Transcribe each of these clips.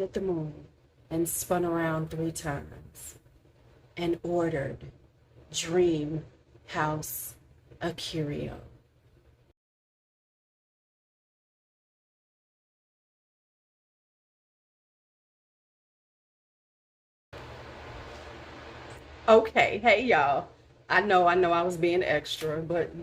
at the moon and spun around 3 times and ordered Dreamhouse-Ikiryo. Okay, hey y'all. I know I was being extra, but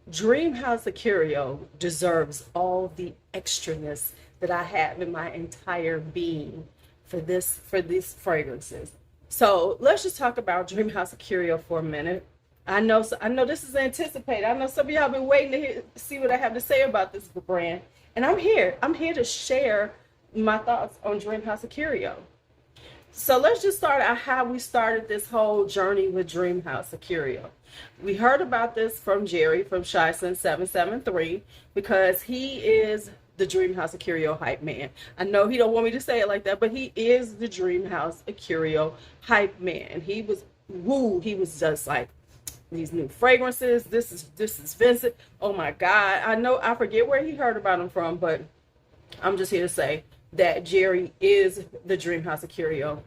Dreamhouse-Ikiryo deserves all the extraness that I have in my entire being for these fragrances. So let's just talk about Dreamhouse-Ikiryo for a minute. I know this is anticipated. I know some of y'all been waiting to see what I have to say about this brand, and I'm here. I'm here to share my thoughts on Dreamhouse-Ikiryo. So let's just start out how we started this whole journey with Dreamhouse-Ikiryo. We heard about this from Jerry from Shyson773 because he is the Dreamhouse-Ikiryo hype man. I know he don't want me to say it like that, but he is the Dreamhouse-Ikiryo hype man. He was he was just like these new fragrances. This is Vincent. Oh my God. I forget where he heard about them from, but I'm just here to say that Jerry is the Dreamhouse-Ikiryo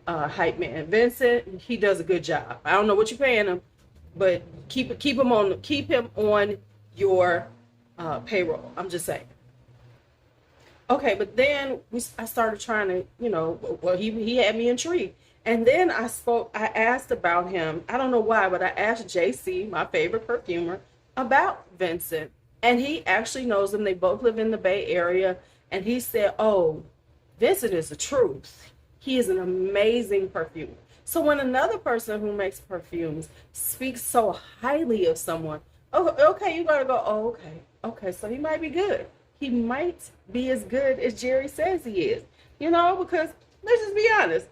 hype man. Vincent, he does a good job. I don't know what you're paying him, but keep him on your payroll. I'm just saying. Okay, but then I started trying to, well, he had me intrigued. And then I asked about him. I don't know why, but I asked JC, my favorite perfumer, about Vincent. And he actually knows him. They both live in the Bay Area. And he said, oh, Vincent is the truth. He is an amazing perfumer. So when another person who makes perfumes speaks so highly of someone, oh, okay, you gotta go, oh, okay, so he might be good. He might be as good as Jerry says he is, because let's just be honest.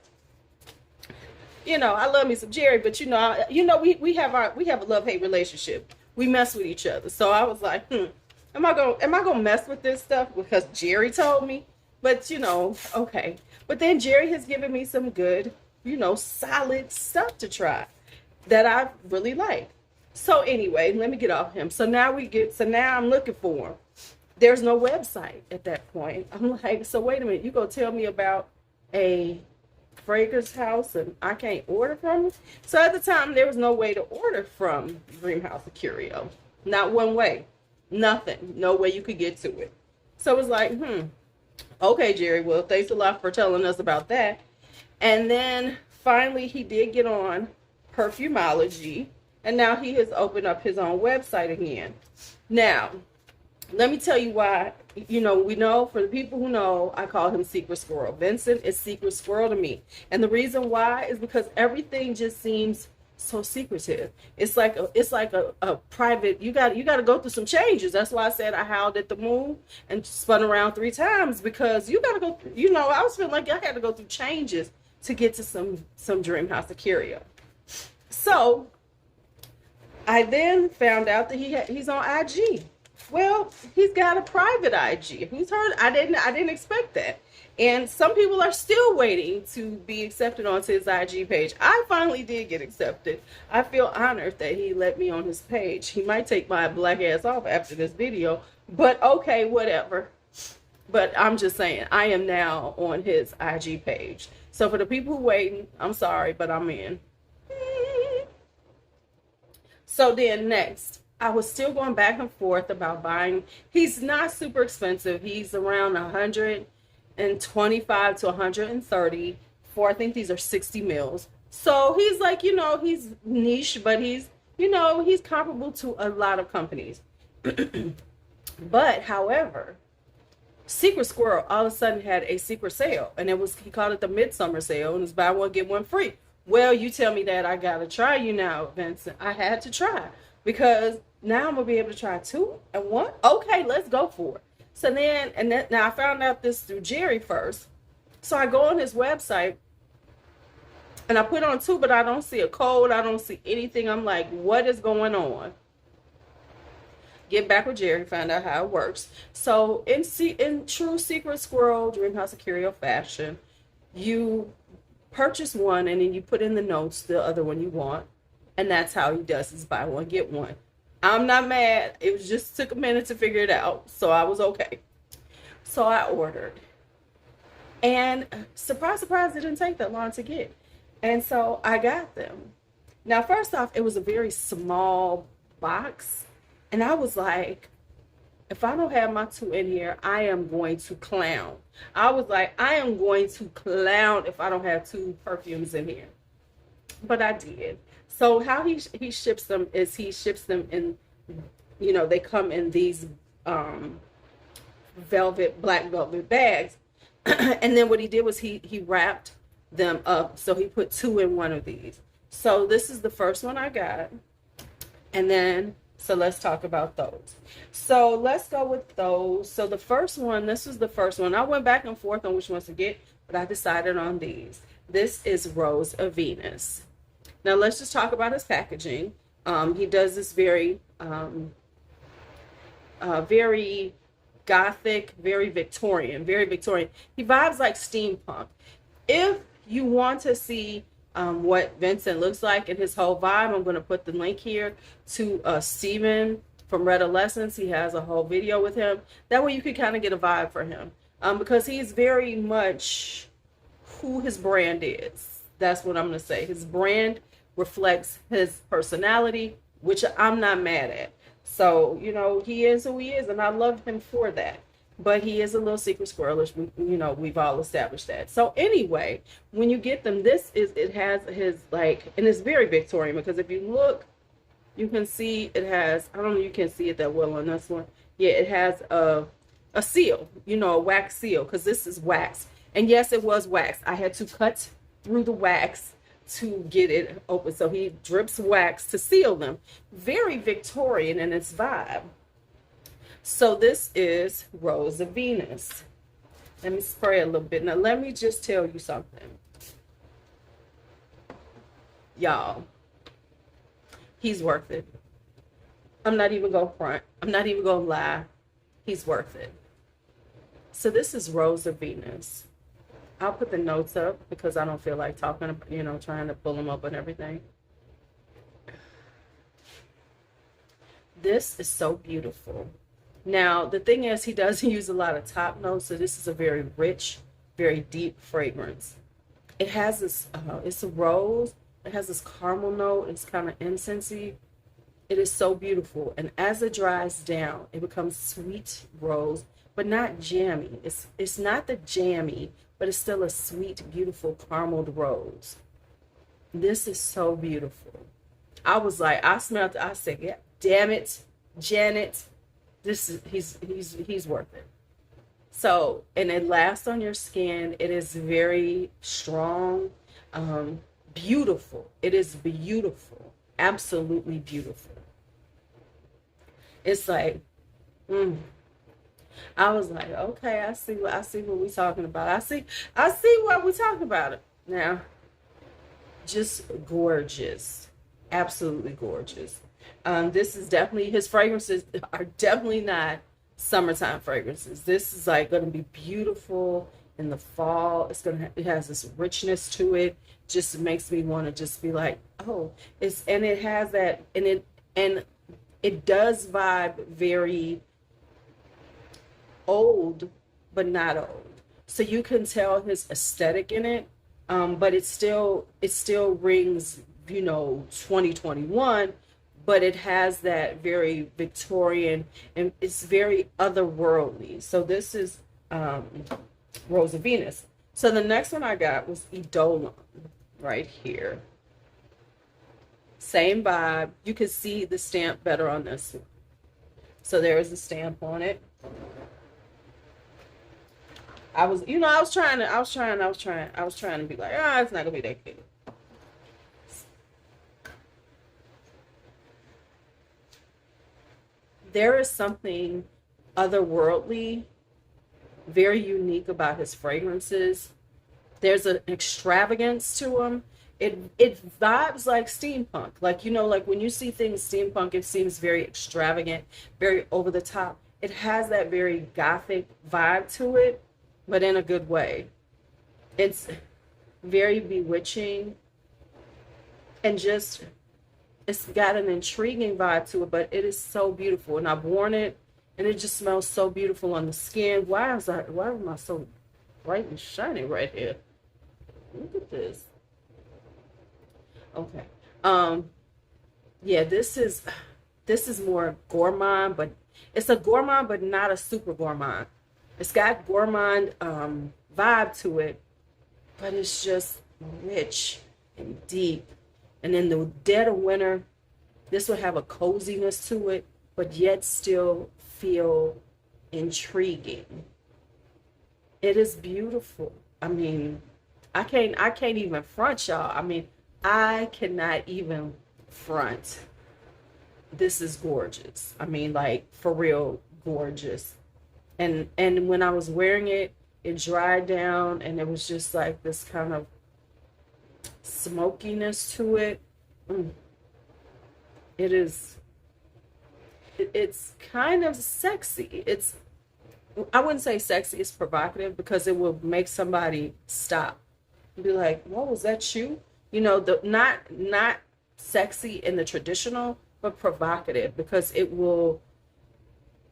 I love me some Jerry, but we have a love-hate relationship. We mess with each other. So I was like, am I gonna mess with this stuff because Jerry told me? But okay. But then Jerry has given me some good, solid stuff to try that I really like. So anyway, let me get off him. So now I'm looking for him. There's no website at that point. I'm like, so wait a minute, you gonna tell me about a fragrance house and I can't order from it? So at the time there was no way to order from Dreamhouse-Ikiryo. Not one way. Nothing. No way you could get to it. So it was like, okay, Jerry, well, thanks a lot for telling us about that. And then finally he did get on Perfumology, and now he has opened up his own website again. Now, let me tell you why. We know, for the people who know, I call him Secret Squirrel. Vincent is Secret Squirrel to me. And the reason why is because everything just seems so secretive. It's like a private, you got to go through some changes. That's why I said I howled at the moon and spun around 3 times, because you got to go, I was feeling like I had to go through changes to get to some Dreamhouse-Ikiryo. So I then found out that he's on IG. Well, he's got a private IG. Who's heard? I didn't expect that. And some people are still waiting to be accepted onto his IG page. I finally did get accepted. I feel honored that he let me on his page. He might take my black ass off after this video, but okay, whatever. But I'm just saying, I am now on his IG page. So for the people who waiting, I'm sorry, but I'm in. So then next, I was still going back and forth about buying. He's not super expensive. He's around 125 to 130 for, I think these are 60 mils. So he's like, he's niche, but he's comparable to a lot of companies. But however, Secret Squirrel all of a sudden had a secret sale, and he called it the Midsummer Sale, and it's buy one get one free. Well, you tell me that, I gotta try you now, Vincent. I had to try, because now I'm gonna be able to try 2 and 1. Okay, let's go for it. So now I found out this through Jerry first. So I go on his website and I put on 2, but I don't see a code. I don't see anything. I'm like, what is going on? Get back with Jerry, find out how it works. So in true Secret Squirrel Dreamhouse-Ikiryo fashion, you purchase one and then you put in the notes the other one you want. And that's how he does his buy one, get one. I'm not mad. It was just took a minute to figure it out. So I was okay. So I ordered And surprise, surprise, it didn't take that long to get. And so I got them. Now, first off, it was a very small box. And I was like, if I don't have my two in here, I am going to clown. I was like, I am going to clown if I don't have two perfumes in here. But I did. So how he ships them is he ships them in, they come in these black velvet bags. And then what he did was he wrapped them up. So he put two in one of these. So this is the first one I got. And then, so let's talk about those. So let's go with those. So the first one, this was the first one. I went back and forth on which ones to get, but I decided on these. This is Rose of Venus. Now let's just talk about his packaging. He does this very gothic, very Victorian. He vibes like steampunk. If you want to see what Vincent looks like and his whole vibe, I'm going to put the link here to Steven from Red Adolescence. He has a whole video with him. That way you can kind of get a vibe for him, because he's very much who his brand is. That's what I'm going to say. His brand reflects his personality, which I'm not mad at. So, he is who he is, and I love him for that. But he is a little secret squirrelish. We've all established that. So anyway, when you get them, it has his, and it's very Victorian, because if you look, you can see it has, I don't know, you can't see it that well on this one. Yeah, it has a seal, a wax seal, because this is wax. And yes, it was wax. I had to cut through the wax to get it open. So he drips wax to seal them. Very Victorian in its vibe. So this is Rose of Venus. Let me spray a little bit. Now let me just tell you something. Y'all, he's worth it. I'm not even gonna front. I'm not even gonna lie. He's worth it. So this is Rose of Venus. I'll put the notes up because I don't feel like talking, trying to pull them up and everything. This is so beautiful. Now, the thing is, he doesn't use a lot of top notes, so this is a very rich, very deep fragrance. It has this, it's a rose. It has this caramel note. It's kind of incensey. It is so beautiful. And as it dries down, it becomes sweet rose, but not jammy. It's not the jammy, but it's still a sweet, beautiful carameled rose. This is so beautiful. I was like, I smelled it. I said, yeah, damn it, Janet. He's worth it. So, and it lasts on your skin. It is very strong, beautiful. It is beautiful, absolutely beautiful. It's like, I was like, okay, I see what we're talking about. I see what we're talking about now. Just gorgeous, absolutely gorgeous. This is definitely, his fragrances are definitely not summertime fragrances. This is like going to be beautiful in the fall. It has this richness to it. Just makes me want to just be like, oh, it has that, and it does vibe very old, but not old. So you can tell his aesthetic in it, but it still rings, 2021. But it has that very Victorian, and it's very otherworldly. So this is Rose of Venus. So the next one I got was Eidolon, right here. Same vibe. You can see the stamp better on this one. So there is a stamp on it. I was trying to be like, it's not gonna be that good. There is something otherworldly, very unique about his fragrances. There's an extravagance to them. It vibes like steampunk. Like when you see things steampunk, it seems very extravagant, very over the top. It has that very gothic vibe to it, but in a good way. It's very bewitching, and just, it's got an intriguing vibe to it, but it is so beautiful. And I've worn it, and it just smells so beautiful on the skin. Why am I so bright and shiny right here. Look at this. Okay. Yeah, this is more gourmand, but it's a gourmand, but not a super gourmand. It's got gourmand vibe to it, but it's just rich and deep. And in the dead of winter, this will have a coziness to it, but yet still feel intriguing. It is beautiful. I mean, I can't even front y'all. I mean, I cannot even front. This is gorgeous. I mean, like for real gorgeous. And when I was wearing it, it dried down and it was just like this kind of smokiness to it. Mm, it is it's kind of sexy. I wouldn't say sexy, it's provocative because it will make somebody stop and be like, "What was that you?" The not sexy in the traditional, but provocative because it will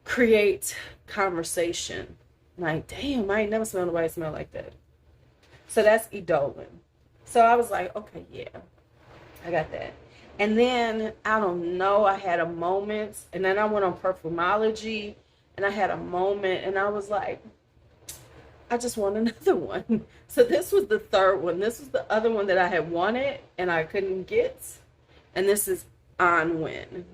create conversation. Like, damn, I ain't never smelled nobody smell like that. So that's Eidolon. So I was like, okay, yeah, I got that. And then I don't know, I had a moment, and then I went on Perfumology, and I had a moment, and I was like, I just want another one. So this was the third one. This was the other one that I had wanted and I couldn't get. And this is Annwyn.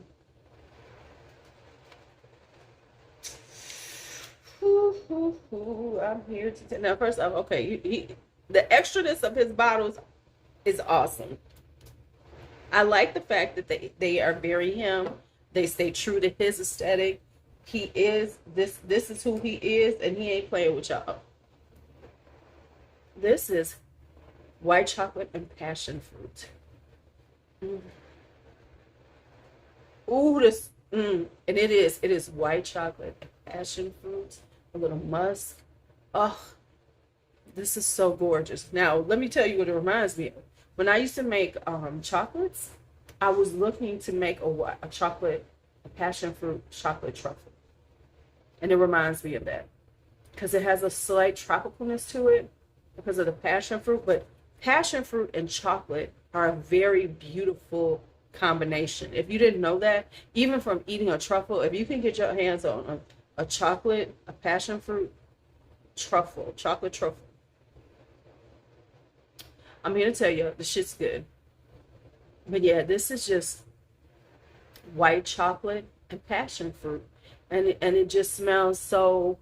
I'm here to now. First off, okay, the extraness of his bottles is awesome. I like the fact that they are very him. They stay true to his aesthetic. He is this. This is who he is, and he ain't playing with y'all. This is white chocolate and passion fruit. Mm. Ooh, this, and it is white chocolate and passion fruit, a little musk. Oh, this is so gorgeous. Now, let me tell you what it reminds me of. When I used to make chocolates, I was looking to make a passion fruit chocolate truffle. And it reminds me of that. Because it has a slight tropicalness to it because of the passion fruit. But passion fruit and chocolate are a very beautiful combination. If you didn't know that, even from eating a truffle, if you can get your hands on a passion fruit chocolate truffle, I'm here to tell you, the shit's good. But yeah, this is just white chocolate and passion fruit. And it just smells so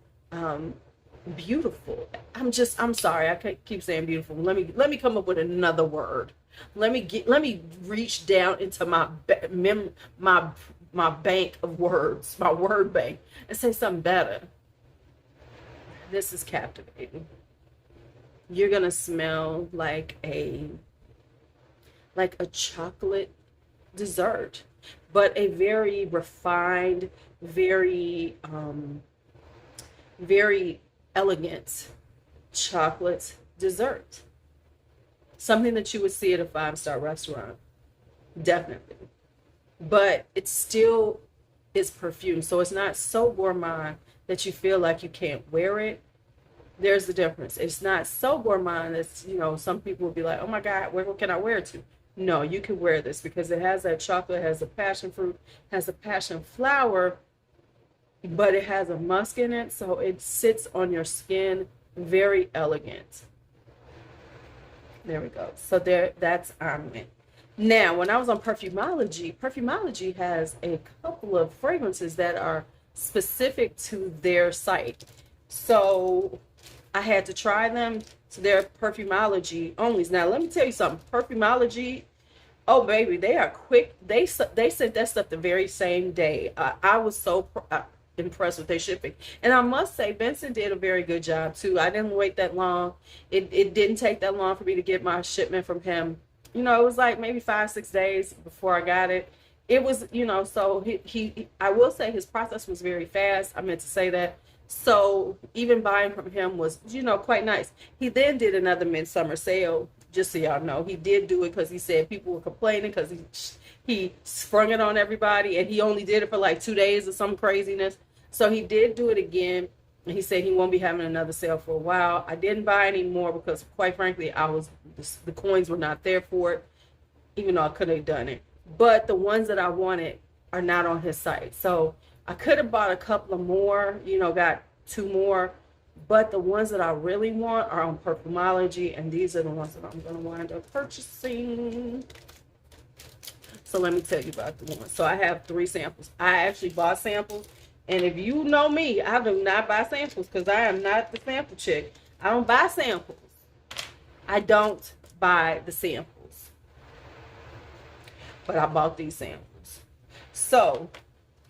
beautiful. I'm sorry, I can't keep saying beautiful. Let me come up with another word. Let me reach down into my bank of words, my word bank, and say something better. This is captivating. You're gonna smell like a chocolate dessert, but a very refined, very very elegant chocolate dessert. Something that you would see at a 5-star restaurant, definitely. But it still is perfume, so it's not so gourmand that you feel like you can't wear it. There's the difference. It's not so gourmand that, some people will be like, oh my God, where can I wear it to? No, you can wear this because it has that chocolate, has a passion fruit, has a passion flower, but it has a musk in it, so it sits on your skin very elegant. There we go. So that's Annwyn. Now, when I was on Perfumology has a couple of fragrances that are specific to their site. So I had to try them. So they're Perfumology only. Now, let me tell you something. Perfumology, oh baby, they are quick. They sent that stuff the very same day. I was so impressed with their shipping, and I must say Vincent did a very good job too. I didn't wait that long. It didn't take that long for me to get my shipment from him. It was like maybe 5-6 days before I got it. It was, so he I will say his process was very fast. I meant to say that. So even buying from him was, quite nice. He then did another midsummer sale, just so y'all know. He did do it because he said people were complaining because he sprung it on everybody, and he only did it for like 2 days or some craziness. So he did do it again. He said he won't be having another sale for a while. I didn't buy any more because, quite frankly, the coins were not there for it, even though I could have done it. But the ones that I wanted are not on his site. So I could have bought a couple of more, got 2 more. But the ones that I really want are on Perfumology, and these are the ones that I'm going to wind up purchasing. So let me tell you about the ones. So I have 3 samples. I actually bought samples. And if you know me, I do not buy samples because I am not the sample chick. I don't buy samples. I don't buy the samples. But I bought these samples. So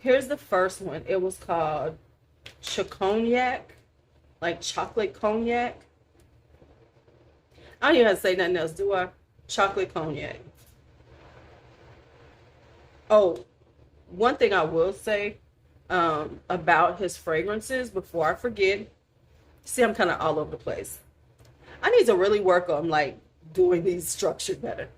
here's the first one. It was called Chiconiac, like chocolate cognac. I don't even have to say nothing else, do I? Chocolate cognac. Oh, one thing I will say about his fragrances before I forget. See, I'm kind of all over the place. I need to really work on like doing these structured better.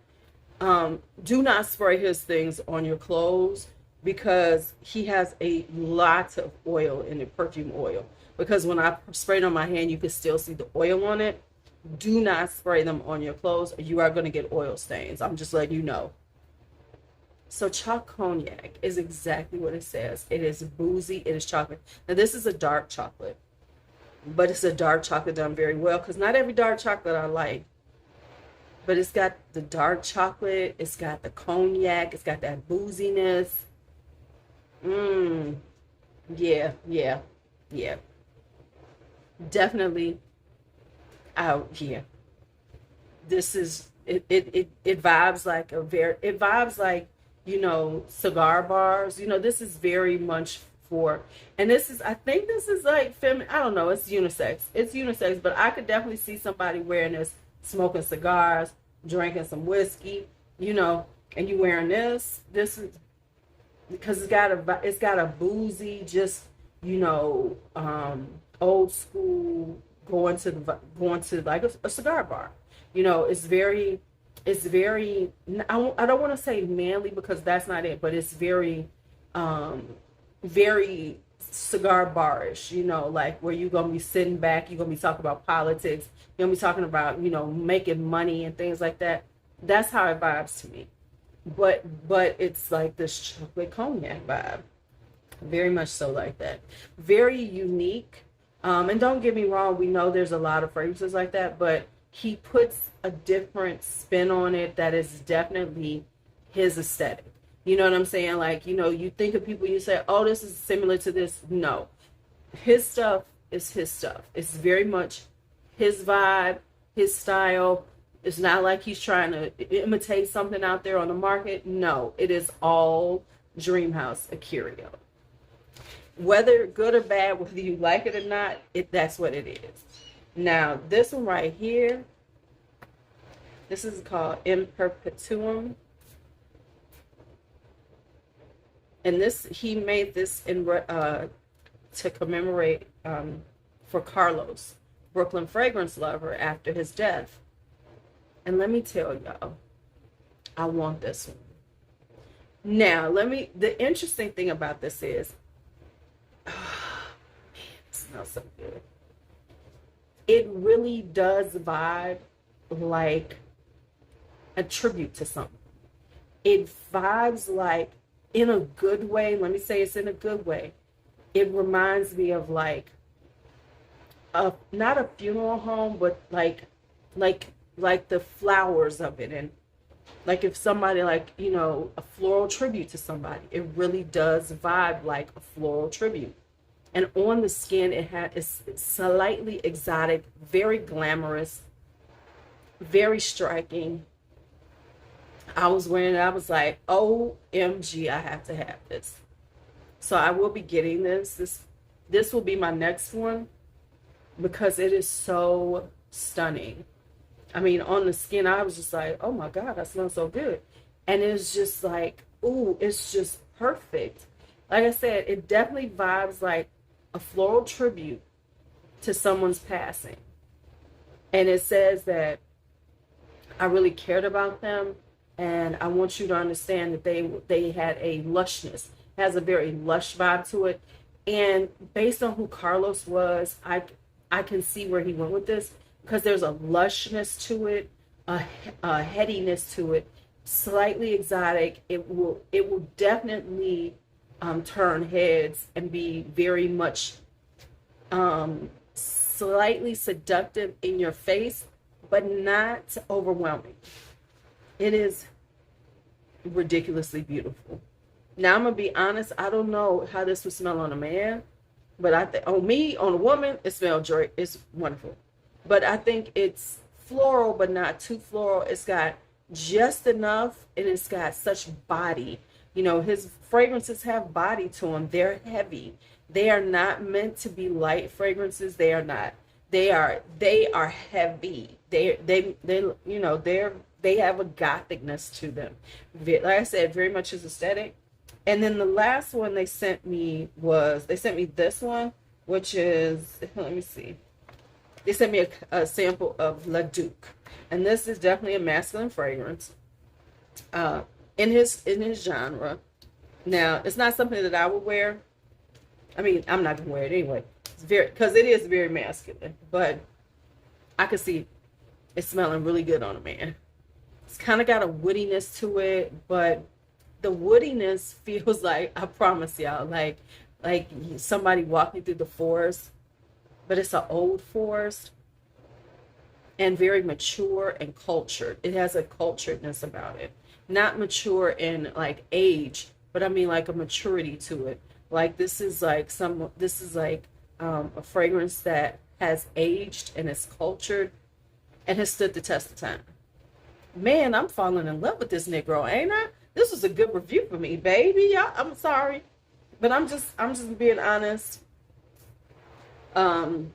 Do not spray his things on your clothes because he has a lot of oil in it, perfume oil. Because when I sprayed on my hand, you can still see the oil on it. Do not spray them on your clothes or you are going to get oil stains. I'm just letting you know. So Chiconiac is exactly what it says. It is boozy. It is chocolate. Now this is a dark chocolate, but it's a dark chocolate done very well because not every dark chocolate I like. But it's got the dark chocolate. It's got the cognac. It's got that booziness. Yeah. Definitely out here. This is it vibes like cigar bars. This is very much for, and I think this is like feminine. I don't know. It's unisex. But I could definitely see somebody wearing this, smoking cigars, drinking some whiskey, and you wearing this. This is because it's got a boozy, just old school going to like a cigar bar. It's very, I don't want to say manly because that's not it, but it's very very cigar barish, like where you're going to be sitting back, you're going to be talking about politics, you're going to be talking about, making money and things like that. That's how it vibes to me. But it's like this chocolate cognac vibe. Very much so like that. Very unique. And don't get me wrong, we know there's a lot of fragrances like that, but he puts a different spin on it that is definitely his aesthetic. You know what I'm saying? Like, you think of people, you say, oh, this is similar to this. No. His stuff is his stuff. It's very much his vibe, his style. It's not like he's trying to imitate something out there on the market. No, it is all Dreamhouse-Ikiryo. Whether good or bad, whether you like it or not, that's what it is. Now, this one right here, this is called Perpetuum. And he made this to commemorate for Carlos, Brooklyn fragrance lover, after his death. And let me tell y'all, I want this one. Now, the interesting thing about this is, oh, man, it smells so good. It really does vibe like a tribute to something. It vibes like, in a good way, let me say it's in a good way. It reminds me of like, not a funeral home, but like the flowers of it. And like if somebody a floral tribute to somebody, it really does vibe like a floral tribute. And on the skin, it's slightly exotic, very glamorous, very striking. I was wearing it. I was like, OMG, I have to have this. So I will be getting this. This will be my next one because it is so stunning. I mean, on the skin, I was just like, oh my God, that smells so good. And it's just like, ooh, it's just perfect. Like I said, it definitely vibes like a floral tribute to someone's passing. And it says that I really cared about them. And I want you to understand that they had a lushness. It has a very lush vibe to it. And based on who Carlos was, I can see where he went with this, because there's a lushness to it, a headiness to it, slightly exotic. It will definitely turn heads and be very much slightly seductive in your face, but not overwhelming. It is ridiculously beautiful. Now I'm gonna be honest, I don't know how this would smell on a man, but I think on a woman, it smells great. It's wonderful. But I think it's floral, but not too floral. It's got just enough, and it's got such body. You know, his fragrances have body to them. They're heavy. They are not meant to be light fragrances. They are not. They are heavy. They have a gothicness to them. Like I said, very much his aesthetic. And then the last one they sent me this one, which is, let me see. They sent me a sample of Le Duc. And this is definitely a masculine fragrance in his genre. Now, it's not something that I would wear. I mean, I'm not going to wear it anyway. Because it is very masculine. But I could see it smelling really good on a man. It's kind of got a woodiness to it, but the woodiness feels like, I promise y'all, like somebody walking through the forest, but it's an old forest and very mature and cultured. It has a culturedness about it. Not mature in like age, but I mean like a maturity to it. Like this is like a fragrance that has aged and is cultured and has stood the test of time. Man, I'm falling in love with this Negro, ain't I? This was a good review for me, baby. I'm sorry, but I'm just being honest. I'm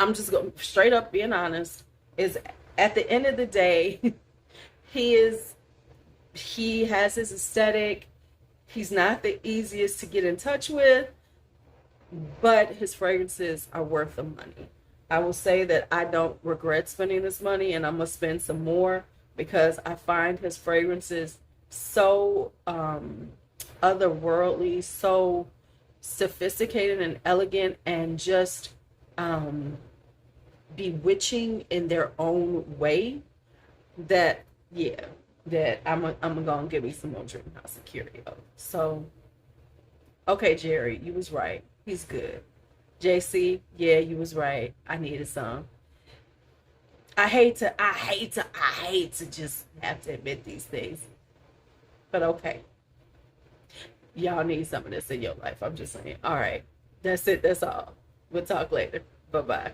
just going straight up being honest. Is at the end of the day, he has his aesthetic. He's not the easiest to get in touch with, but his fragrances are worth the money. I will say that I don't regret spending this money, and I'm gonna spend some more because I find his fragrances so otherworldly, so sophisticated and elegant, and just bewitching in their own way, that I'm gonna give me some more Dreamhouse-Ikiryo. So okay, Jerry, you was right. He's good. JC, yeah, you was right. I needed some. I hate to just have to admit these things. But okay. Y'all need some of this in your life. I'm just saying. All right. That's it. That's all. We'll talk later. Bye-bye.